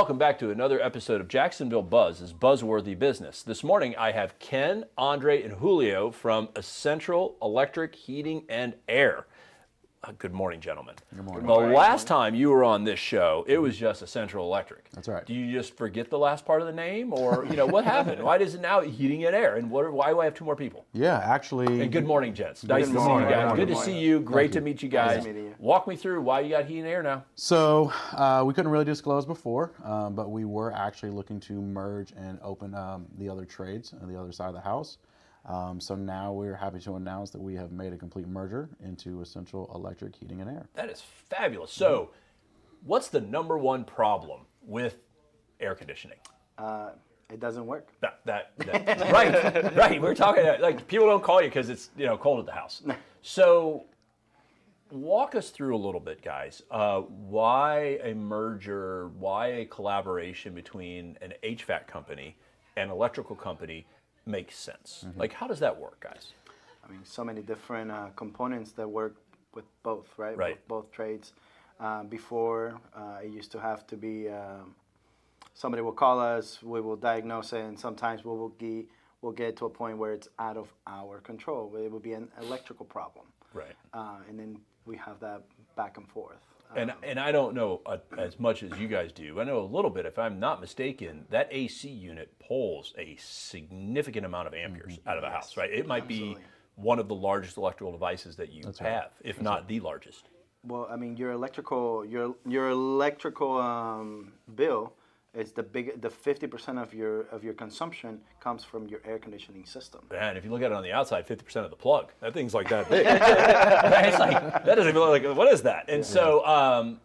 welcome back to another episode of Jacksonville Buzz's Buzzworthy Business. This morning I have Ken, Andre, and Julio from Essential Electric Heating and Air. Good morning, gentlemen. Good morning. The last time you were on this show, it was just Essential Electric. That's right. Do you just forget the last part of the name, or what happened? Why is it now Heating and Air, and why do I have two more people? Yeah, actually. And good morning, gents. Nice to see you guys. Good to see you. Great to meet you guys. Walk me through why you got Heating and Air now. So we couldn't really disclose before, but we were actually looking to merge and open the other trades on the other side of the house. So now we're happy to announce that we have made a complete merger into Essential Electric Heating and Air. That is fabulous. So what's the number one problem with air conditioning? It doesn't work. Right. We're talking like people don't call you because it's cold at the house. So walk us through a little bit, guys. Why a merger? Why a collaboration between an HVAC company and electrical company makes sense? Like, how does that work, guys? I mean, so many different components that work with both, right? Right. Both trades. Before, it used to have to be somebody will call us, we will diagnose it, and sometimes we'll get to a point where it's out of our control. It would be an electrical problem. Right. And then we have that back and forth. And I don't know as much as you guys do. I know a little bit. If I'm not mistaken, that AC unit pulls a significant amount of amperes out of a house, right? It might be one of the largest electrical devices that you have, if not the largest. Well, I mean, your electrical bill is the 50% of your consumption comes from your air conditioning system. Man, if you look at it on the outside, 50% of the plug. That thing's like that big. It's like, that doesn't even look like, what is that? And so,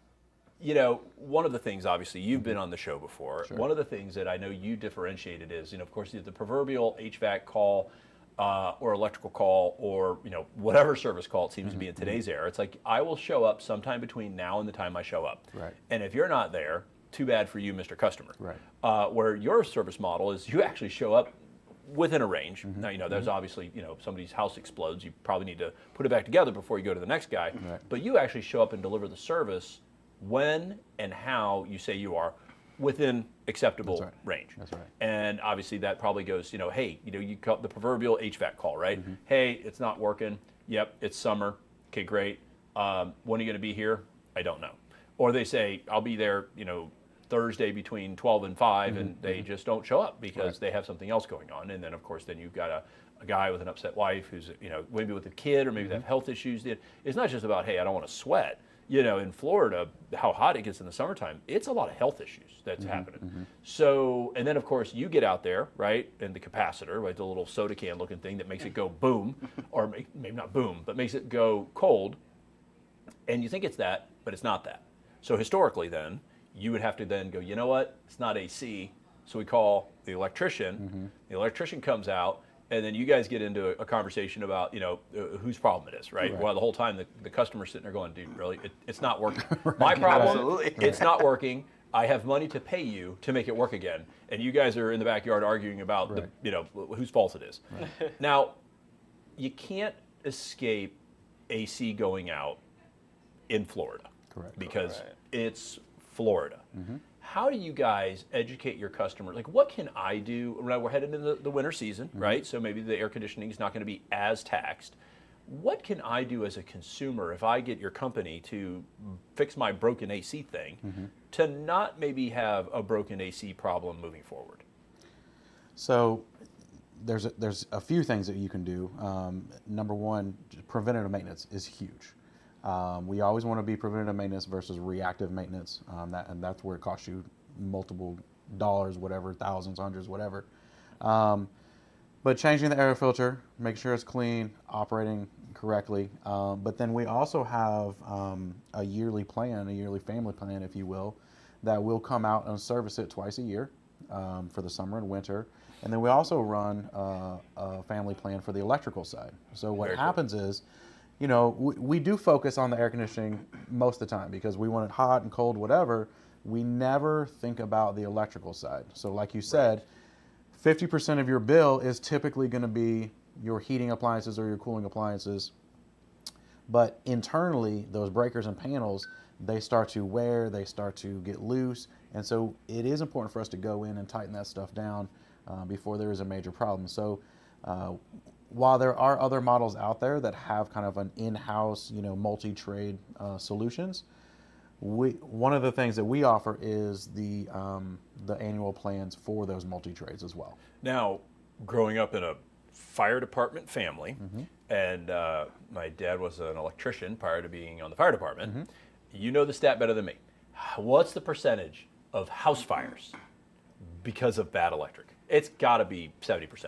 one of the things, obviously, you've been on the show before. Sure. One of the things that I know you differentiated is, of course, the proverbial HVAC call or electrical call or, whatever service call it seems to be in today's era. It's like, I will show up sometime between now and the time I show up. Right. And if you're not there, too bad for you, Mr. Customer. Right. Where your service model is you actually show up within a range. Now, there's obviously, somebody's house explodes. You probably need to put it back together before you go to the next guy. Right. But you actually show up and deliver the service when and how you say you are within acceptable range. That's right. And obviously that probably goes, hey, you call the proverbial HVAC call, right? Hey, it's not working. Yep, it's summer. Okay, great. When are you going to be here? I don't know. Or they say, I'll be there, Thursday between 12 and 5, and they just don't show up because they have something else going on. And then, of course, then you've got a guy with an upset wife who's, maybe with a kid or maybe they have health issues. It's not just about, hey, I don't want to sweat. In Florida, how hot it gets in the summertime, it's a lot of health issues that's happening. So, and then, of course, you get out there, right, and the capacitor, right, the little soda can looking thing that makes it go boom, or maybe not boom, but makes it go cold. And you think it's that, but it's not that. So historically then, you would have to then go, you know what, it's not AC, so we call the electrician. The electrician comes out, and then you guys get into a conversation about, whose problem it is, right? While the whole time the customer's sitting there going, dude, really, it's not working. My problem, it's not working. I have money to pay you to make it work again. And you guys are in the backyard arguing about, whose fault it is. Now, you can't escape AC going out in Florida. Correct. Because it's Florida. How do you guys educate your customer? Like, what can I do? We're headed into the winter season, right? So maybe the air conditioning is not going to be as taxed. What can I do as a consumer if I get your company to fix my broken AC thing to not maybe have a broken AC problem moving forward? So there's a few things that you can do. Number one, preventative maintenance is huge. We always want to be preventative maintenance versus reactive maintenance, and that's where it costs you multiple dollars, whatever, thousands, hundreds, whatever. But changing the air filter, make sure it's clean, operating correctly. But then we also have a yearly family plan, if you will, that will come out and service it twice a year for the summer and winter. And then we also run a family plan for the electrical side. So what happens is, we do focus on the air conditioning most of the time because we want it hot and cold, whatever. We never think about the electrical side. So like you said, 50% of your bill is typically going to be your heating appliances or your cooling appliances. But internally, those breakers and panels, they start to wear, they start to get loose, And so it is important for us to go in and tighten that stuff down before there is a major problem. So while there are other models out there that have kind of an in-house, multi-trade solutions, one of the things that we offer is the annual plans for those multi-trades as well. Now, growing up in a fire department family, and my dad was an electrician prior to being on the fire department, you know the stat better than me. What's the percentage of house fires because of bad electric? It's got to be 70%.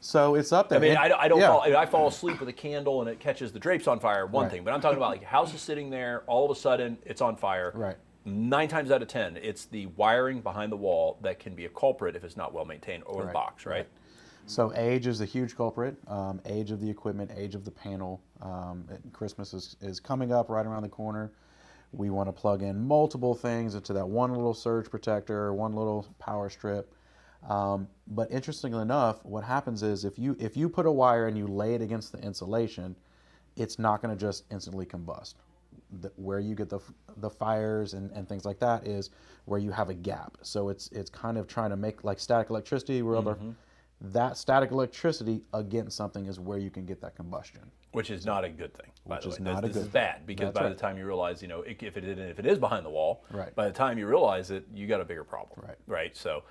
So it's up there. I mean, I fall asleep with a candle and it catches the drapes on fire, one thing. But I'm talking about like house is sitting there, all of a sudden it's on fire. Right. 9 times out of 10, it's the wiring behind the wall that can be a culprit if it's not well maintained, or the box, right? So age is a huge culprit. Age of the equipment, age of the panel. Christmas is coming up right around the corner. We want to plug in multiple things into that one little surge protector, one little power strip. But interestingly enough, what happens is if you put a wire and you lay it against the insulation, it's not going to just instantly combust. Where you get the fires and things like that is where you have a gap. So it's kind of trying to make like static electricity. That static electricity against something is where you can get that combustion. Which is not a good thing, by the way. This is thing. bad, because by the time you realize, if it is behind the wall, by the time you realize it, you got a bigger problem. Right. So,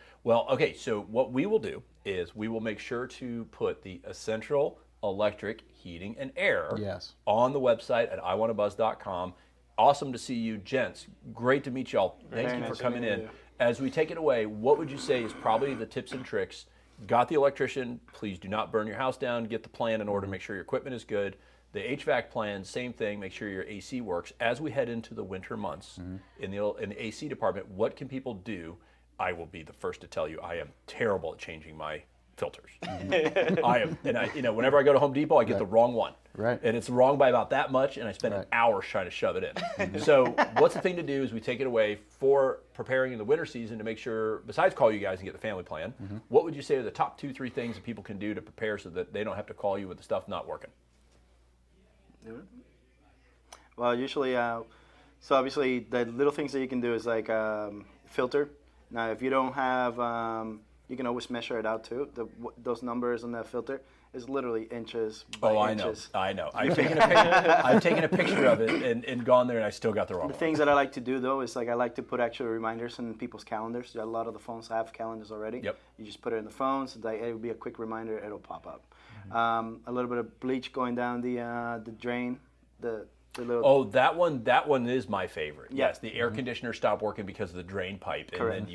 so what we will do is we will make sure to put the essential electric heating and air on the website at iwantabuzz.com. Awesome to see you, gents. Great to meet y'all. Thank you for coming in. As we take it away, what would you say is probably the tips and tricks? Got the electrician, please do not burn your house down. Get the plan in order to make sure your equipment is good. The HVAC plan, same thing, make sure your AC works. As we head into the winter months in the AC department, what can people do? I will be the first to tell you, I am terrible at changing my filters. I am, and whenever I go to Home Depot, I get the wrong one. And it's wrong by about that much, and I spend an hour trying to shove it in. So what's the thing to do is we take it away for preparing in the winter season to make sure, besides call you guys and get the family plan, what would you say are the top 2-3 things that people can do to prepare so that they don't have to call you with the stuff not working? Well, usually, so obviously the little things that you can do is like filter. Now, if you don't have, you can always measure it out too. Those numbers on that filter is literally inches by inches. I know. I've taken a picture of it and gone there, and I still got the wrong one. The things that I like to do though is like I like to put actual reminders in people's calendars. A lot of the phones have calendars already. You just put it in the phones. It will be a quick reminder. It'll pop up. A little bit of bleach going down the drain. That one is my favorite. Yes, the air conditioner stopped working because of the drain pipe, and then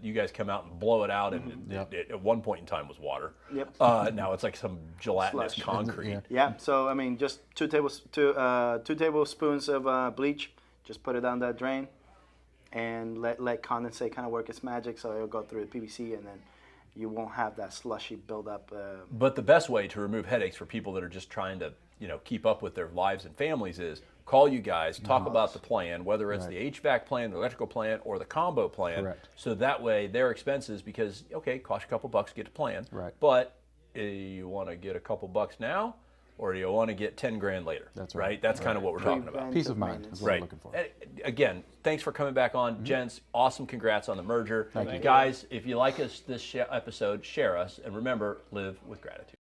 you guys come out and blow it out, and it at one point in time was water. Now it's like some gelatinous concrete. So I mean, just 2 tablespoons of bleach. Just put it down that drain, and let condensate kind of work its magic. So it'll go through the PVC, and then you won't have that slushy buildup. But the best way to remove headaches for people that are just trying to keep up with their lives and families is call you guys, talk about the plan, whether it's the HVAC plan, the electrical plan, or the combo plan. So that way their expenses, because, cost you a couple bucks to get the plan, but you want to get a couple bucks now, or do you want to get 10 grand later? That's right. That's kind of what we're talking about. Peace of mind is what we're looking for. Again, thanks for coming back on. Gents, awesome. Congrats on the merger. Thank you. Guys, if you like this episode, share us. And remember, live with gratitude.